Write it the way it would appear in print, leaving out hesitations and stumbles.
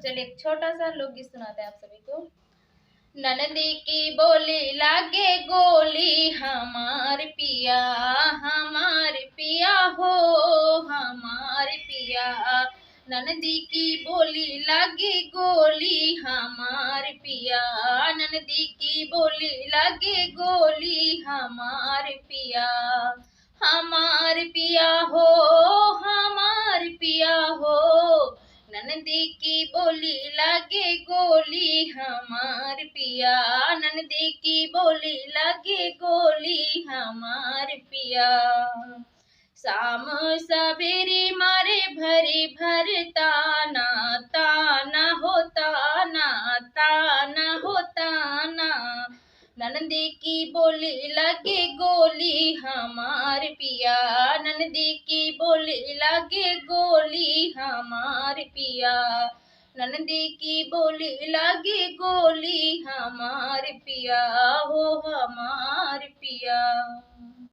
चलिए एक छोटा सा लोकगीत सुनाते हैं आप सभी को। ननदी की बोली लागे गोली हमार पिया हो हमार पिया। ननदी की बोली लागे गोली हमार पिया। ननदी की बोली लागे गोली हमार पिया। हमार पिया हो हमार पिया हो। ननदी की बोली लागे गोली हमार पिया। ननदी की बोली लागे गोली हमार पिया। शाम सवेरे मारे भरे भर ताना ताना हो ताना ताना हो ताना। ननदी की बोली लगे गोली हमार पिया। ननदी की बोली लगे गोली हमार पिया। ननदी की बोली लगे गोली हमार पिया हो हमार पिया।